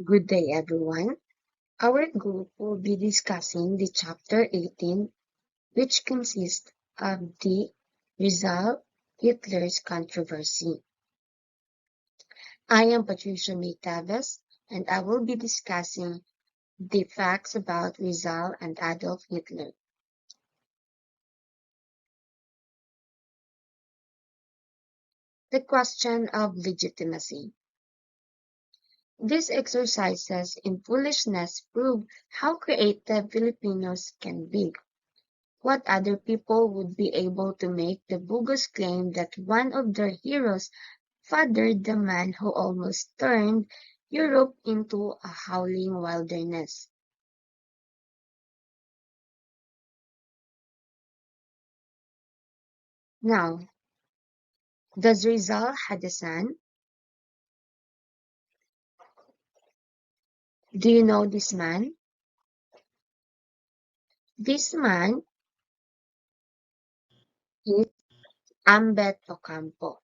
Good day, everyone. Our group will be discussing the chapter 18, which consists of the Rizal Hitler's controversy. I am Patricia May Taves, and I will be discussing the facts about Rizal and Adolf Hitler. The question of legitimacy. These exercises in foolishness prove how creative Filipinos can be. What other people would be able to make the bogus claim that one of their heroes fathered the man who almost turned Europe into a howling wilderness? Now, does Rizal had a son? Do you know this man? This man is Ambet Ocampo.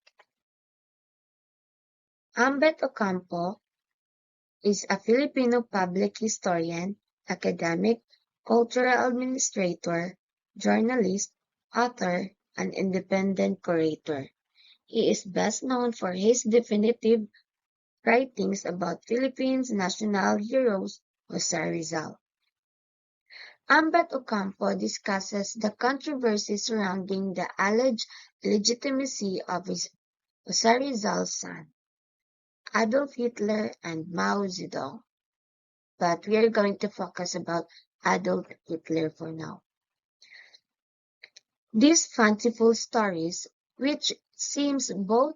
Ambet Ocampo is a Filipino public historian, academic, cultural administrator, journalist, author, and independent curator. He is best known for his definitive writings about Philippines' national heroes, Jose Rizal. Ambet Ocampo discusses the controversy surrounding the alleged legitimacy of Jose Rizal's son, Adolf Hitler and Mao Zedong. But we are going to focus about Adolf Hitler for now. These fanciful stories, which seems both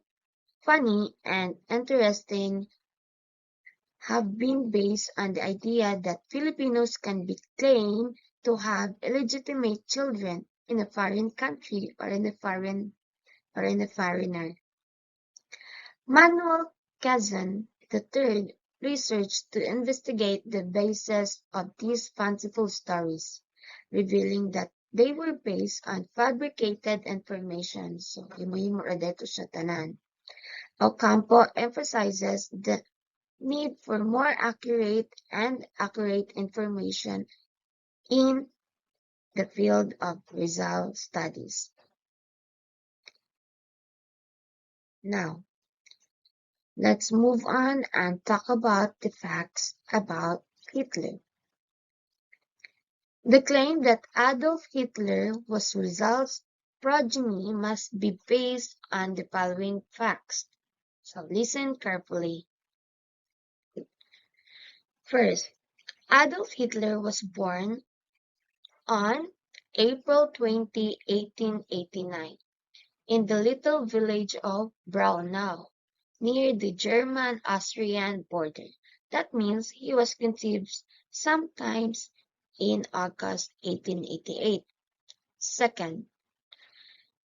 funny and interesting, have been based on the idea that Filipinos can be claimed to have illegitimate children in a foreign country or in a foreigner. Manuel Kazan III researched to investigate the basis of these fanciful stories, revealing that they were based on fabricated information. So, himo-himo ra dito siya tanan. Ocampo emphasizes the need for more accurate information in the field of Rizal studies. Now, let's move on and talk about the facts about Hitler. The claim that Adolf Hitler was Rizal's progeny must be based on the following facts. So listen carefully. First, Adolf Hitler was born on April 20, 1889, in the little village of Braunau, near the German-Austrian border. That means he was conceived sometimes in August 1888. Second,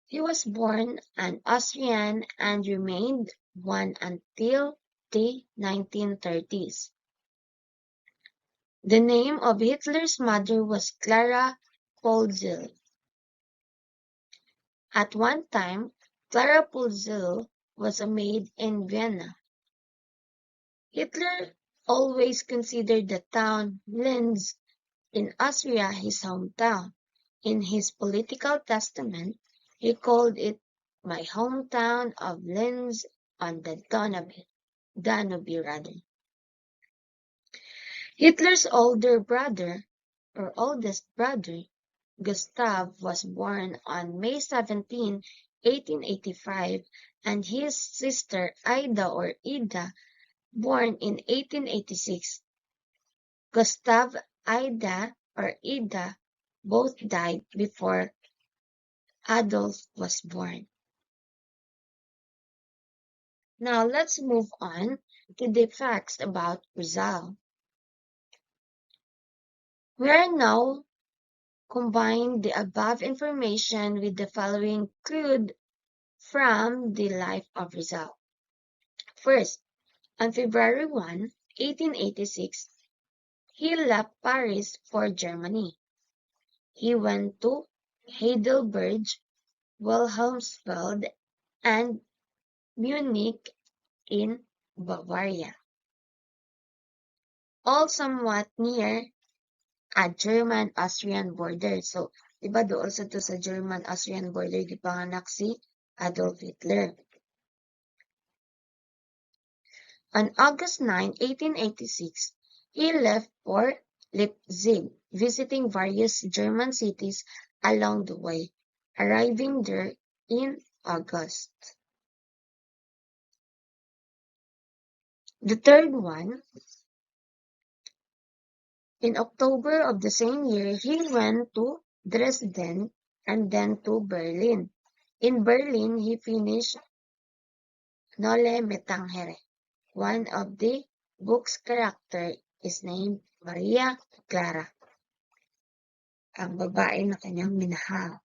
he was born an Austrian and remained one until the 1930s. The name of Hitler's mother was Clara Pölzl. At one time, Clara Pölzl was a maid in Vienna. Hitler always considered the town Linz in Austria his hometown. In his political testament, he called it my hometown of Linz on the Danube. Hitler's oldest brother, Gustav, was born on May 17, 1885, and his sister Ida, born in 1886. Gustav, Ida, both died before Adolf was born. Now let's move on to the facts about Rizal. We are now combine the above information with the following clue from the life of Rizal. First, on February 1, 1886, he left Paris for Germany. He went to Heidelberg, Wilhelmsfeld, and Munich in Bavaria. all somewhat near a German-Austrian border. So, diba doon sa German-Austrian border gipanganak si Adolf Hitler. On August 9, 1886, he left for Leipzig, visiting various German cities along the way, arriving there in August. The third one, in October of the same year, he went to Dresden and then to Berlin. In Berlin, he finished Nole me tangere. One of the book's character is named Maria Clara, ang babae na kanyang minahal.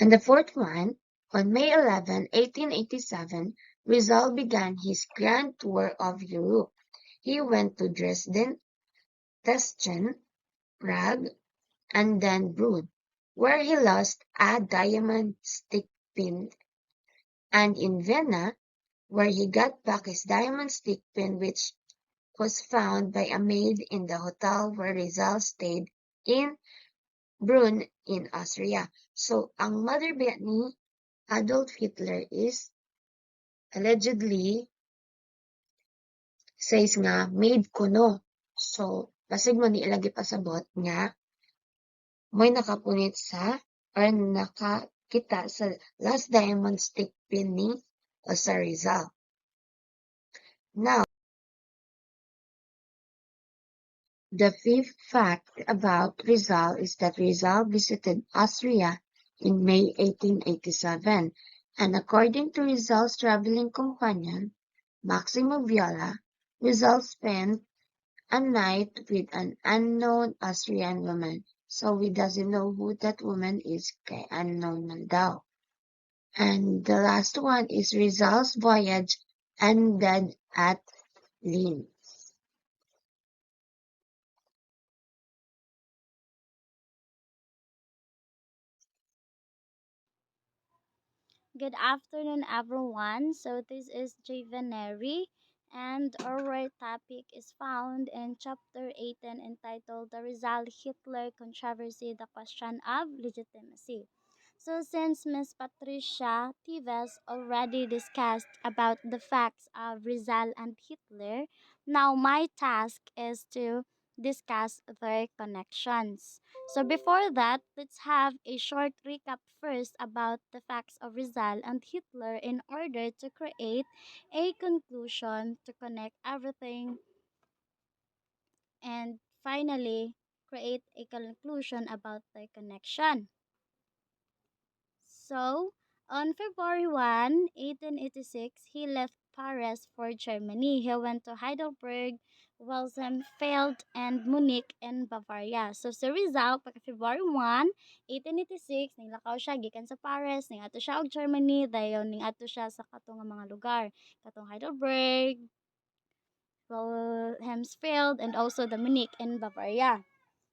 And the fourth one, on May 11, 1887, Rizal began his grand tour of Europe. He went to Dresden, Teschen, Prague, and then Brünn, where he lost a diamond stick pin, and in Vienna, where he got back his diamond stick pin, which was found by a maid in the hotel where Rizal stayed in Brünn in Austria. So, ang mother ni Adolf Hitler is allegedly says nga maid kuno. So, basig mo ni ilagi pasabot nga mo'y nakapunit sa or nakakita sa last diamond stick pin ni sa Rizal. Now, the fifth fact about Rizal is that Rizal visited Austria in May 1887, and according to Rizal's traveling companion, Maximo Viola, Rizal spent a night with an unknown Austrian woman. So we doesn't know who that woman is, kay unknown man daw. And the last one is Rizal's voyage ended at Linz. Good afternoon, everyone. So this is Javaneri, and our topic is found in chapter 18 entitled "The Rizal-Hitler Controversy: The Question of Legitimacy." So since Miss Patricia Tives already discussed about the facts of Rizal and Hitler, now my task is to discuss their connections. So before that, let's have a short recap first about the facts of Rizal and Hitler in order to create a conclusion to connect everything and finally create a conclusion about their connection. So, on February 1, 1886, he left Paris for Germany. He went to Heidelberg, Wilhelmsfeld, and Munich in Bavaria. So, sa Rizal, pagka February 1, 1886, ninglakaw siya, gikan sa Paris, ningato siya og Germany, dayon ningato siya sa katong nga mga lugar. Katong Heidelberg, Wilhelmsfeld, and also the Munich in Bavaria.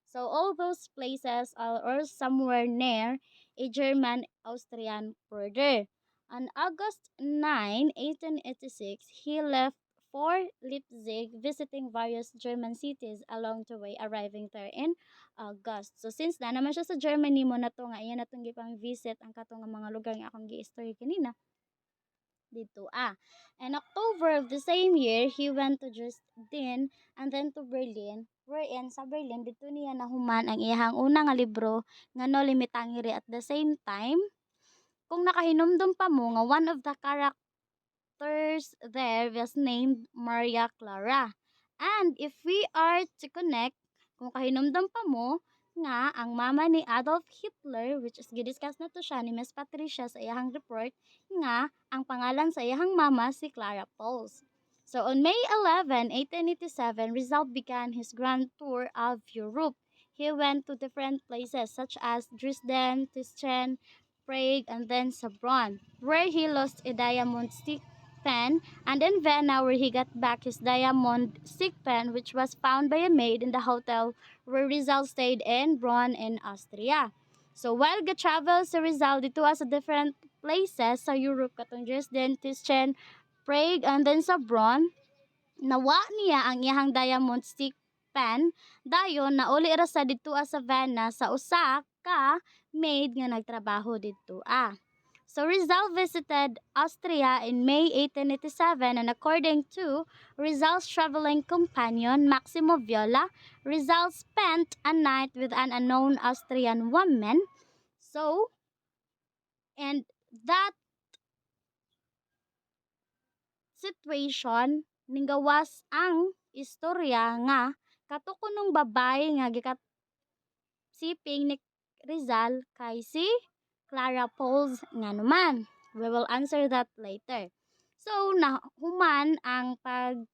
So all those places are or somewhere near a German-Austrian border. On August 9, 1886, he left for Leipzig, visiting various German cities along the way, arriving there in August. So since na naman siya sa Germany mo na to nga, iyan na itong gipang visit ang katong nga mga lugar nga akong gi-story kanina dito. In October of the same year, he went to Dresden and then to Berlin, wherein sa Berlin, dito niya nahuman ang iyahang unang nga libro nga No Limitangiri. At the same time, kung nakahinumdum pa mo nga one of the characters there was named Maria Clara. And if we are to connect, kung kahinumdum pa mo, nga ang mama ni Adolf Hitler, which is gidiscuss na to siya ni Miss Patricia sa iyahang report, nga ang pangalan sa iyahang mama si Clara Pauls. So on May 11, 1887, Rizal began his grand tour of Europe. He went to different places such as Dresden, Tischchen, Prague, and then Sabron, where he lost a diamond stick pen, and in Vienna, where he got back his diamond stick pen, which was found by a maid in the hotel where Rizal stayed in Bonn in Austria. So while ga-travel si Rizal dito sa different places sa Europe, katong Dresden, Tischchen, Prague, and then sa Bonn, nawa niya ang iyang diamond stick pen dayon nauli ra sa didto sa Vienna sa usa ka maid nga nagtrabaho didto. So Rizal visited Austria in May 1887, and according to Rizal's traveling companion Maximo Viola, Rizal spent a night with an unknown Austrian woman. So, and that situation ninggawas ang istorya nga katukunong babae nga gikasiping ni Rizal kay si Clara Pons nga naman. We will answer that later. So, nahuman ang pag-travel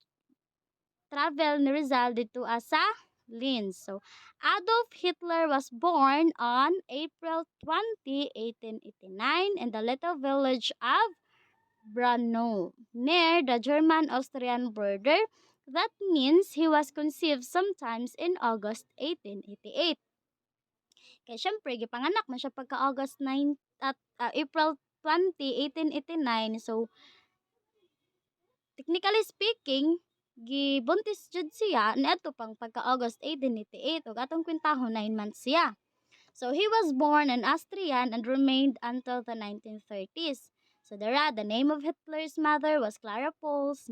ni Rizal dito sa Linz. So, Adolf Hitler was born on April 20, 1889 in the little village of Braunau, near the German-Austrian border. That means he was conceived sometimes in August 1888. Kaya syempre, gipanganak man siya pagka August 9 at April 20, 1889. So, technically speaking, gibuntis jud siya neto pang pagka August 1888 ug atong kwintahon 9 months siya. So he was born an Austrian and remained until the 1930s. So the name of Hitler's mother was Clara Pons.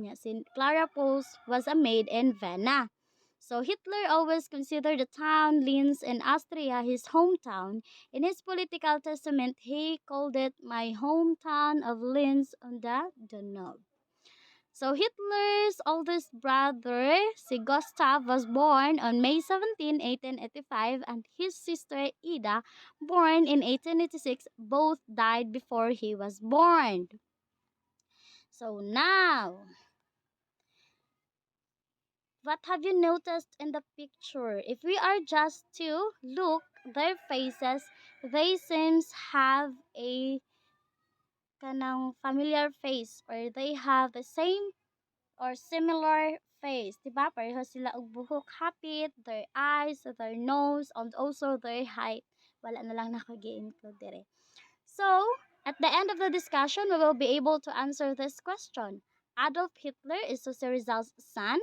Clara Pons was a maid in Vienna. So Hitler always considered the town Linz in Austria his hometown. In his political testament, he called it "my hometown of Linz on the Danube." So Hitler's oldest brother, si Gustav, was born on May 17, 1885, and his sister Ida, born in 1886, both died before he was born. So now, what have you noticed in the picture? If we are just to look their faces, they seems have a kanang familiar face, or they have the same or similar face. Diba? Pareho sila og buhok hapit, their eyes, their nose, and also their height. Wala na lang nakagi-include dire. So, at the end of the discussion, we will be able to answer this question. Adolf Hitler is Jose Rizal's son.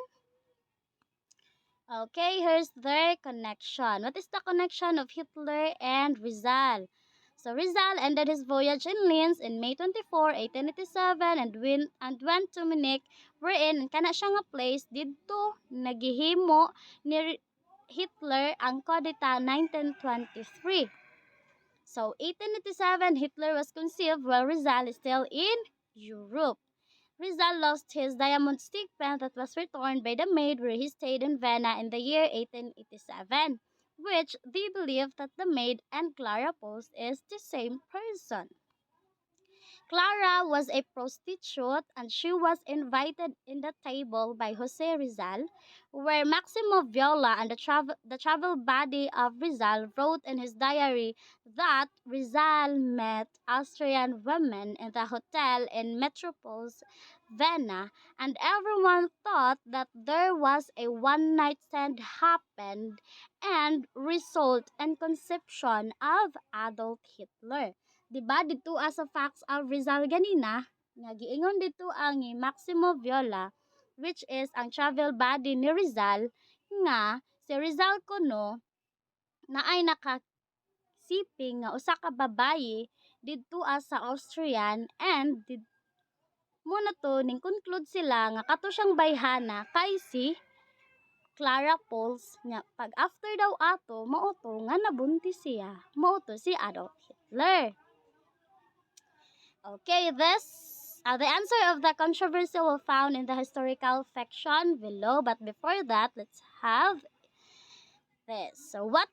Okay, here's their connection. What is the connection of Hitler and Rizal? So Rizal ended his voyage in Linz in May 24, 1887, and went to Munich, wherein kana siya nga place didto nagihimo ni Hitler ang Kudeta 1923. So 1887, Hitler was conceived while Rizal is still in Europe. Rizal lost his diamond stick pen that was returned by the maid where he stayed in Vienna in the year 1887, which they believe that the maid and Clara Pons is the same person. Clara was a prostitute, and she was invited in the table by Jose Rizal, where Maximo Viola and the travel buddy of Rizal wrote in his diary that Rizal met Austrian women in the hotel in Metropolis, Vienna, and everyone thought that there was a one-night stand happened and result in conception of Adolf Hitler. Diba dito sa facts of Rizal ganina nga giingon dito ang Maximo Viola, which is ang travel buddy ni Rizal, nga si Rizal kuno na ay nakasiping nga usa ka babaye didto sa Austrian, and muna to ning conclude sila nga kato siyang bayhana kay si Clara Pons nga pag after daw ato mao to nga nabuntis siya, mao to si Adolf Hitler. Okay, the answer of the controversy will found in the historical section below. But before that, let's have this. So what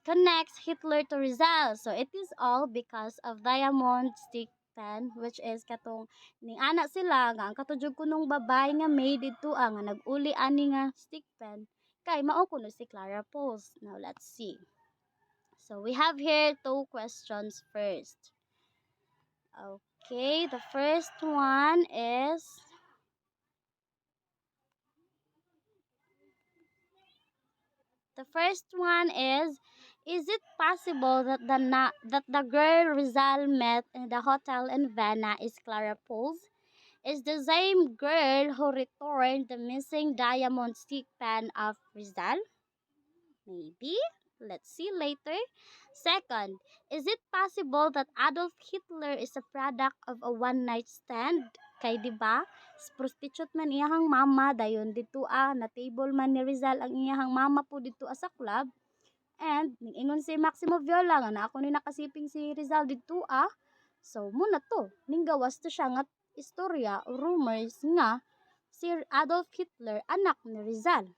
connects Hitler to Rizal? So it is all because of diamond stick pen, which is katong ning anak sila nga ang katujog kunong babae nga maid dito nga nag-uli ani nga stick pen kay mao kuno si Clara Pons. Now let's see. So we have here two questions first. Okay, the first one is it possible that the girl Rizal met in the hotel in Vienna is Clara Pons? is the same girl who returned the missing diamond stick pen of Rizal? Maybe. Let's see later. Second, is it possible that Adolf Hitler is a product of a one-night stand? Kay di ba? Prostitute man iyahang mama dayon dito na table man ni Rizal ang iyahang mama po dito sa club. And ningingon si Maximo Viola nga na ako ni nakasiping si Rizal dito So muna to, ninggawas to siya nga istorya o rumors nga si Adolf Hitler anak ni Rizal.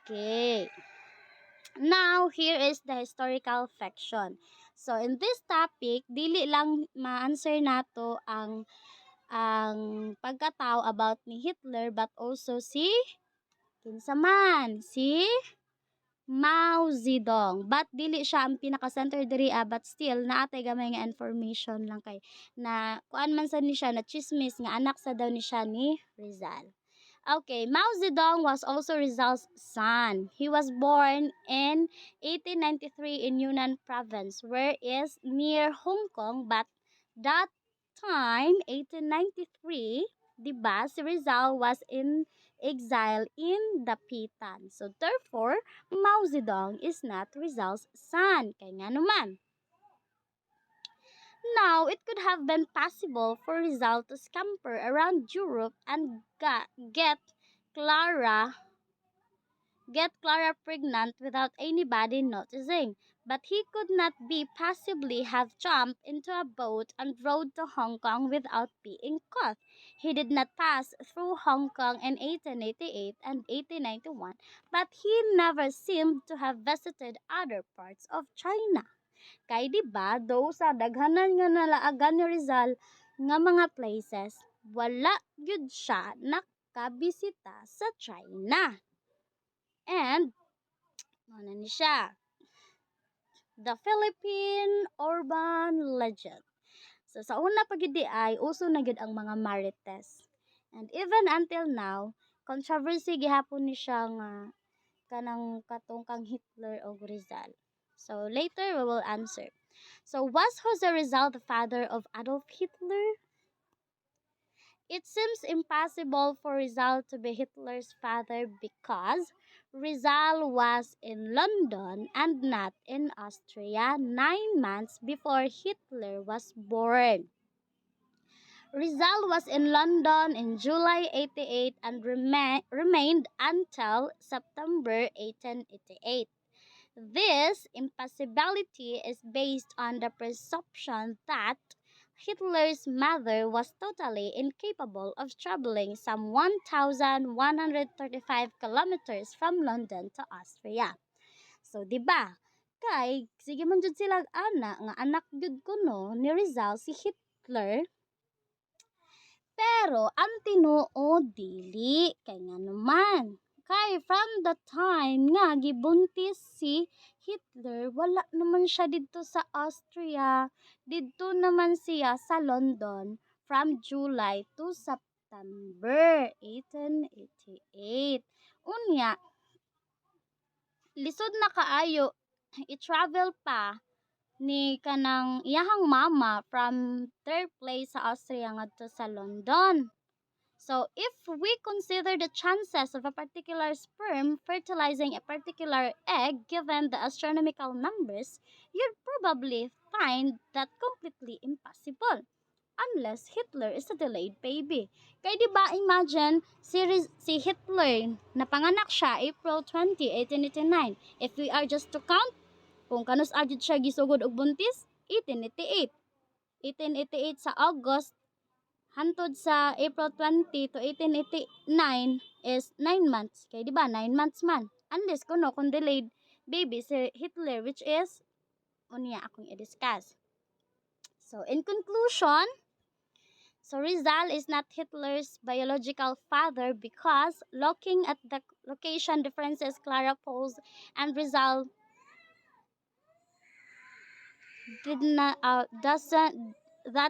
Okay. Now, here is the historical fiction. So, in this topic, dili lang ma-answer nato ang pagkatao about ni Hitler but also si kinsa man, si Mao Zedong. But dili siya ang pinaka-center diri but still naatay gamay nga information lang kay na kuan man sa ni siya na chismis nga anak sa daw ni siya ni Rizal. Okay, Mao Zedong was also Rizal's son. He was born in 1893 in Yunnan province, where is near Hong Kong, but that time, 1893, diba, si Rizal was in exile in Dapitan. So, therefore, Mao Zedong is not Rizal's son. Kaya nga naman. Now, it could have been possible for Rizal to scamper around Europe and get Clara pregnant without anybody noticing. But he could not be possibly have jumped into a boat and rowed to Hong Kong without being caught. He did not pass through Hong Kong in 1888 and 1891, but he never seemed to have visited other parts of China. Kay di ba do sa daghanan nga nalaagan ni Rizal nga mga places, wala gyud siya nakabisita sa China. And ano ni siya? The Philippine urban legend. So sa una pagidi ay uso na gyud ang mga marites. And even until now, controversy gihapon ni siya nga kanang katungkang Hitler o Rizal. So later we will answer. So was Jose Rizal the father of Adolf Hitler? It seems impossible for Rizal to be Hitler's father because Rizal was in London and not in Austria 9 months before Hitler was born. Rizal was in London in July 1888 and remained until September 1888. This impossibility is based on the presumption that Hitler's mother was totally incapable of traveling some 1,135 kilometers from London to Austria. So, di ba? Kay, sige man jud sila nga anak jud kuno ni Rizal si Hitler. Pero, ang tinuo dili, kay nga naman. Kay from the time nga gibuntis si Hitler, wala naman siya dito sa Austria. Dito naman siya sa London from July to September 1888. Unya, lisod na kaayo, i-travel pa ni kanang iyahang mama from third place sa Austria ngadto sa London. So, if we consider the chances of a particular sperm fertilizing a particular egg given the astronomical numbers, you'd probably find that completely impossible. Unless Hitler is a delayed baby. Kaya di ba imagine si Hitler napanganak siya April 20, 1889. If we are just to count, kung kanus adjud siya gisugod og buntis, 1888. 1888 sa August hantod sa April 20 to 1889 is 9 months. Kaya di ba 9 months man. Unless kung delayed baby si Hitler, which is unya akong i-discuss. So in conclusion, so Rizal is not Hitler's biological father because looking at the location differences Clara posed and Rizal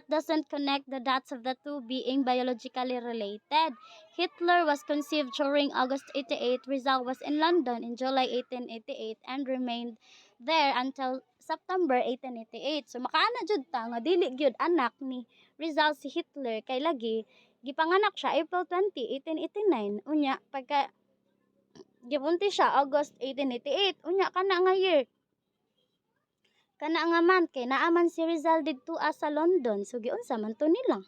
doesn't connect the dots of the two being biologically related. Hitler was conceived during August 88. Rizal was in London in July 1888 and remained there until September 1888. So makaana jud ta nga dili gyud anak ni Rizal si Hitler kay lagi gipanganak siya April 20, 1889. Unya pagka gibuntis siya August 1888. Unya kana nga year. Kana nga man kay naaman si Rizal didto sa London. So giunsa man to nila.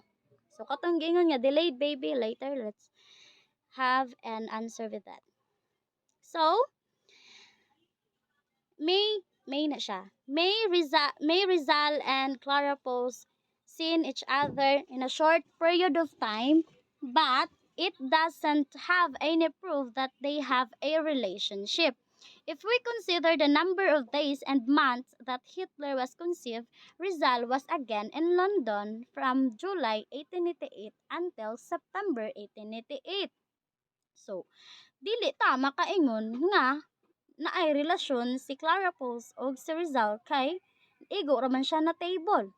So katong gingon nga delayed baby later, let's have an answer with that. So May na siya. May Rizal and Clara Pose seen each other in a short period of time, but it doesn't have any proof that they have a relationship. If we consider the number of days and months that Hitler was conceived, Rizal was again in London from July 1888 until September 1888. So, dili ta makaingon nga na ay relasyon si Clara Pose o si Rizal kay igo raman siya na table.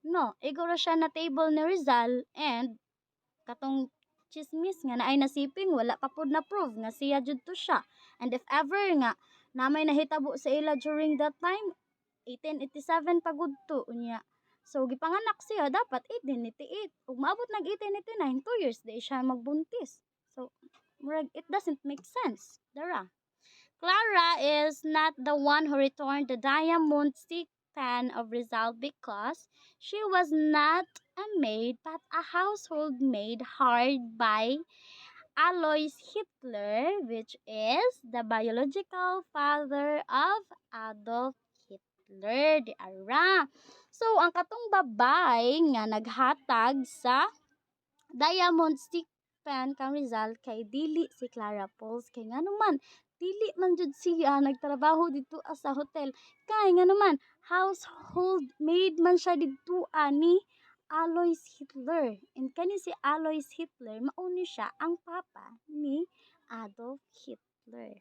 No, igo ra siya na table ni Rizal and katong chismis nga na ay nasiping wala pa pud na prove nga siya jud to siya. And if ever nga na may nahitabo sa ila during that time 1887 pagud to unya. So gipanganak siya dapat 1888 ug maabot nag 1889 2 years di siya magbuntis. So it doesn't make sense. Dara. Clara is not the one who returned the diamond stick pan of Rizal because she was not a maid but a household maid hired by Alois Hitler, which is the biological father of Adolf Hitler. Di ara. So, ang katong babay nga naghatag sa diamond stick pan kang Rizal kay dili si Clara Pose kay nga naman dili man jud siya nagtrabaho dito sa hotel kay nga naman household maid man siya dito ni Alois Hitler. And kani si Alois Hitler mao ni siya ang papa ni Adolf Hitler.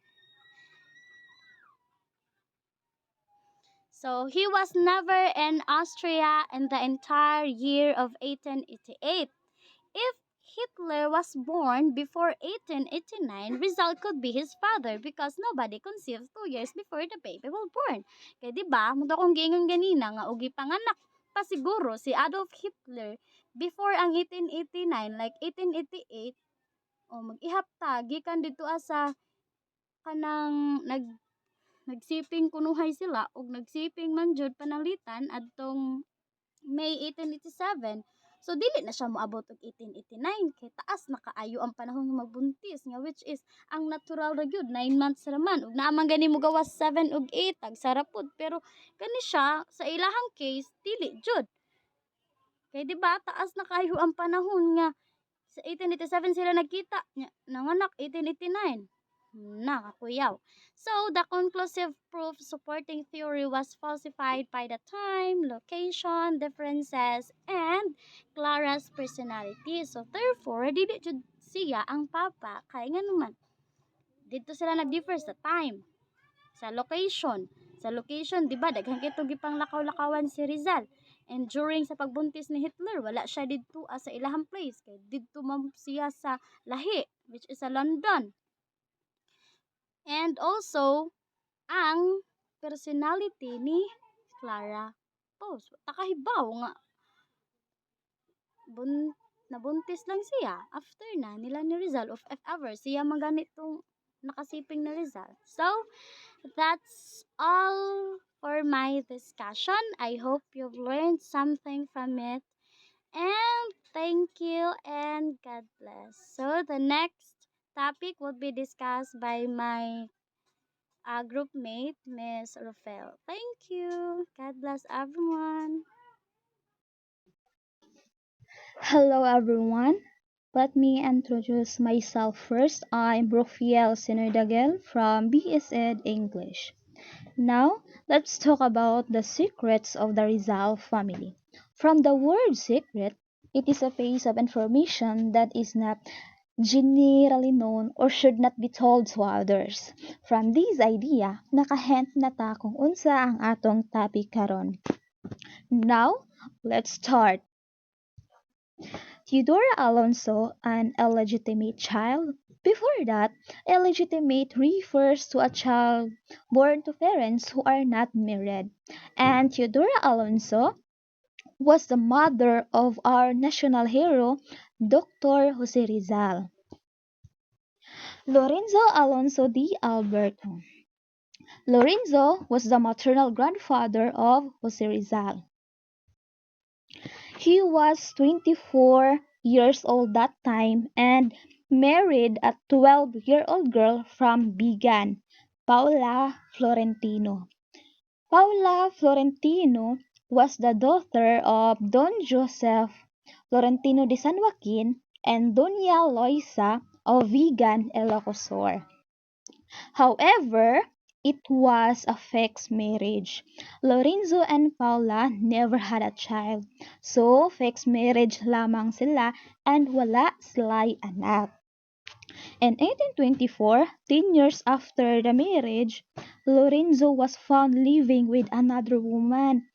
So he was never in Austria in the entire year of 1888. If Hitler was born before 1889, Rizal could be his father because nobody conceived 2 years before the baby was born. Kaya diba, mundo kong gingon ganina nga ugi panganak pa siguro si Adolf Hitler before ang 1889, like 1888, o mag-ihap ta, gikan dito asa kanang nagsiping kunuhay sila ug nagsiping man jud pananglitan adtong May 1887. So dili na siya moabot og 1889 kay taas na kaayo ang panahon nga magbuntis nga which is ang natural ra gyud 9 months ra man ug naa man gani mo gawas 7 ug 8 tag sarapod pero kani siya sa ilahang case dili jud. Kay di ba taas na kaayo ang panahon nga sa 1887 sila nagkita nanganak 1889. Nakakuyaw. So, the conclusive proof supporting theory was falsified by the time, location, differences, and Clara's personality. So, therefore, dili jud siya ang papa. Kaya nga naman, dito sila nag-differ sa time, sa location. Sa location, di ba, daghang kito gipang lakaw-lakawan si Rizal. And during sa pagbuntis ni Hitler, wala siya dito sa ilahang place. Kaya dito man siya sa lahi, which is sa London. And also, ang personality ni Clara Pose. Takahibaw nga nabuntis lang siya after na nila ni Rizal of if ever siya maganitong nakasiping na Rizal. So, that's all for my discussion. I hope you've learned something from it. And thank you and God bless. So, the next topic will be discussed by my group mate, Miss Rafael. Thank you. God bless everyone. Hello everyone. Let me introduce myself first. I'm Rafael Sinerdagel from BSED English. Now, let's talk about the secrets of the Rizal family. From the word secret, it is a piece of information that is not generally known or should not be told to others. From this idea, nakahent na ta kung unsa ang atong topic karon. Now, let's start. Theodora Alonso, an illegitimate child. Before that, illegitimate refers to a child born to parents who are not married. And Theodora Alonso was the mother of our national hero, Dr. Jose Rizal. Lorenzo Alonso de Alberto. Lorenzo was the maternal grandfather of Jose Rizal. He was 24 years old that time and married a 12-year-old girl from Bigan, Paula Florentino. Paula Florentino was the daughter of Don Joseph Florentino de San Joaquin and Doña Loisa of Vigan, Ilocosur. However, it was a fixed marriage. Lorenzo and Paula never had a child, so fixed marriage lamang sila and wala sila'y anak. In 1824, 10 years after the marriage, Lorenzo was found living with another woman.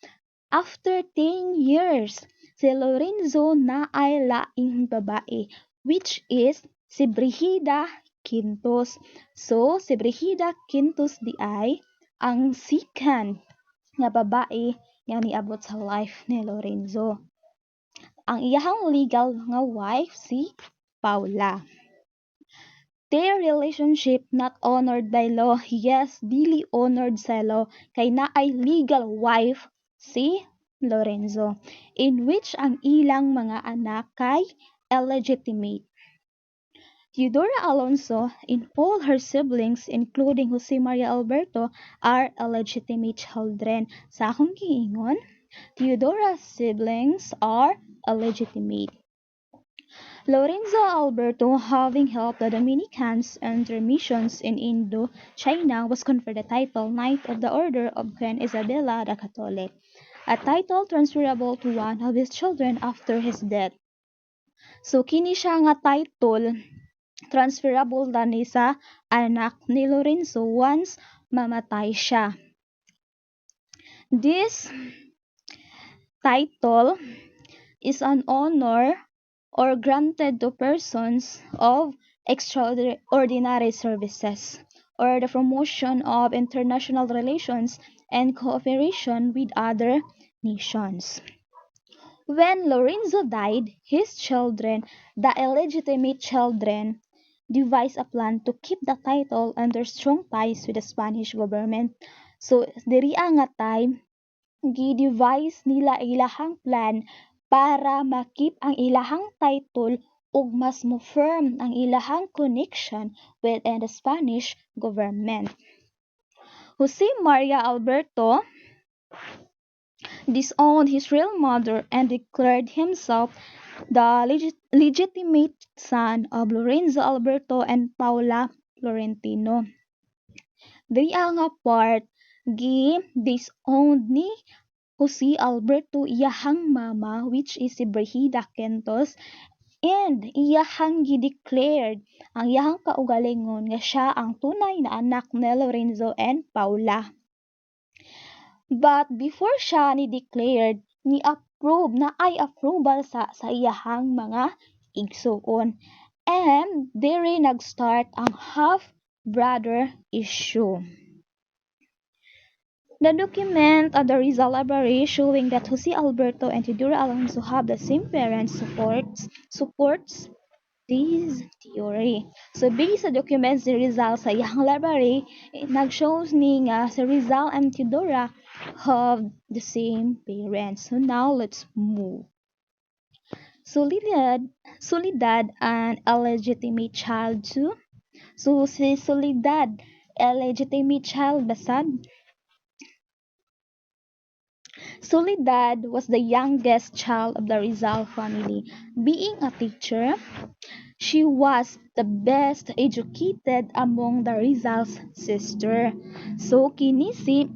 After 10 years, si Lorenzo na ay laing babae, which is si Brigida Quintos. So, si Brigida Quintos di ay ang second nga babae nga niabot sa life ni Lorenzo. Ang iyahang legal nga wife si Paula. Their relationship not honored by law, yes, dili honored sa law, kay naay legal wife si Lorenzo, in which ang ilang mga anak kay illegitimate. Teodora Alonso and all her siblings, including Jose Maria Alberto, are illegitimate children. Sa akong giingon, Teodora's siblings are illegitimate. Lorenzo Alberto, having helped the Dominicans and their missions in Indo-China, was conferred the title Knight of the Order of Queen Isabella the Catholic, a title transferable to one of his children after his death. So, kini siya nga title transferable na ni sa anak ni Lorenzo once mamatay siya. This title is an honor or granted to persons of extraordinary services or the promotion of international relations and cooperation with other nations. When Lorenzo died, his children, the illegitimate children, devised a plan to keep the title under strong ties with the Spanish government. So, diri nga time, gi-devise nila ilahang plan para makip ang ilahang title ug mas mo firm ang ilahang connection within the Spanish government. Jose Maria Alberto disowned his real mother and declared himself the legitimate son of Lorenzo Alberto and Paula Florentino. Diri nga part gi-disowned ni Jose Alberto iyahang mama, which is si Brigida Quintos, and iyahang gi-declared ang iyahang kaugalingon nga siya ang tunay na anak ni Lorenzo and Paula. But before siya ni-declared, ni-approve na ay approval sa iyahang mga igsuon. And diri nag-start ang half-brother issue. The document of the Rizal Library showing that Jose Alberto and Teodora Alonso have the same parents supports this theory. So based sa documents ni Rizal sa iyang library, nag-shows ni nga si Rizal and Teodora have the same parents. So now let's move. Soledad an illegitimate child too. So si Soledad, illegitimate child basad. Soledad was the youngest child of the Rizal family. Being a teacher, she was the best educated among the Rizal's sister. So kini si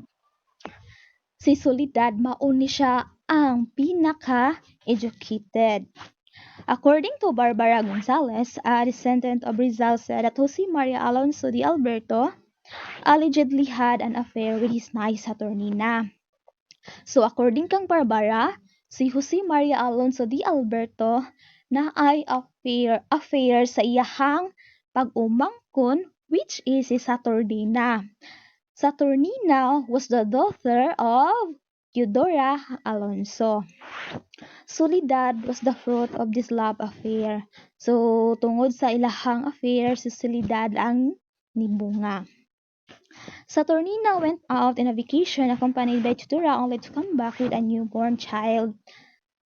Soledad mauni siya ang pinaka-educated. According to Barbara Gonzalez, a descendant of Rizal, said that Jose Maria Alonso de Alberto allegedly had an affair with his niece Saturnina. So according kang Barbara, si Jose Maria Alonso de Alberto na ay affair sa iyahang pag-umangkon, which is si Saturnina. Saturnina was the daughter of Teodora Alonso. Soledad was the fruit of this love affair. So, tungod sa ilahang affair, si Soledad ang nibunga. Saturnina went out on a vacation accompanied by Teodora only to come back with a newborn child.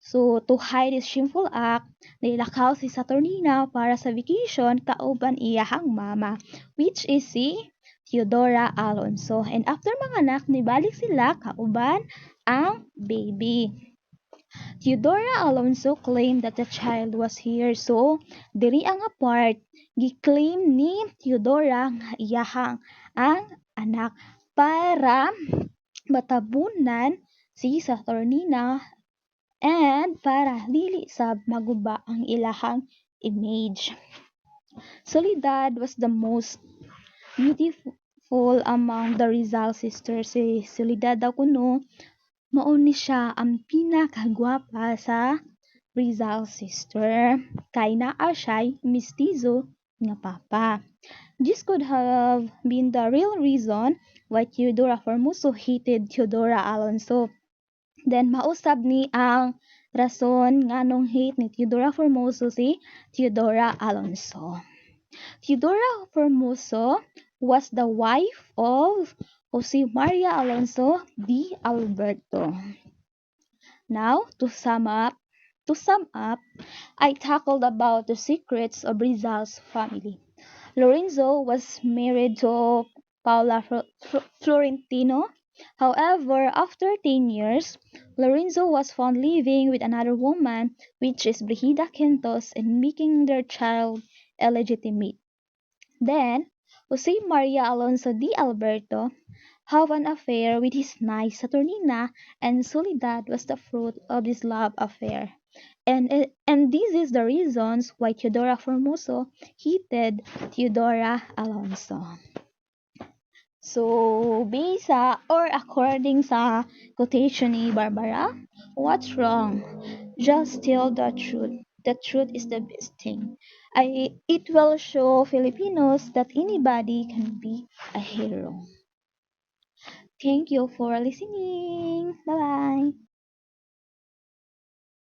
So, to hide his shameful act, nilakaw si Saturnina para sa vacation kauban iyahang mama, which is si Teodora Alonso. And after manganak, nibalik sila kauban ang baby. Teodora Alonso claimed that the child was here. So, diri ang apart, gi-claim ni Teodora nga iyahang ang anak para matabunan si Saturnina and para dili sab maguba ang ilahang image. Soledad was the most beautiful among the Rizal sisters. Si Soledad daw kuno mao ni siya ang pinakagwapa sa Rizal sister kay naa siya'y mestizo nga papa. This could have been the real reason why Teodora Formoso hated Teodora Alonso. Then mausab ni ang rason nganong hate ni Teodora Formoso si Teodora Alonso. Teodora Formoso was the wife of Jose Maria Alonso de Alberto. Now, to sum up, I tackled about the secrets of Rizal's family. Lorenzo was married to Paula Florentino. However, after 10 years, Lorenzo was found living with another woman, which is Brigida Quintos, and making their child illegitimate. Then, Jose Maria Alonso de Alberto have an affair with his niece Saturnina, and Soledad was the fruit of this love affair. And this is the reasons why Teodora Formoso hated Teodora Alonso. So, according sa quotation ni Barbara, what's wrong? Just tell the truth. The truth is the best thing. It will show Filipinos that anybody can be a hero. Thank you for listening. Bye-bye.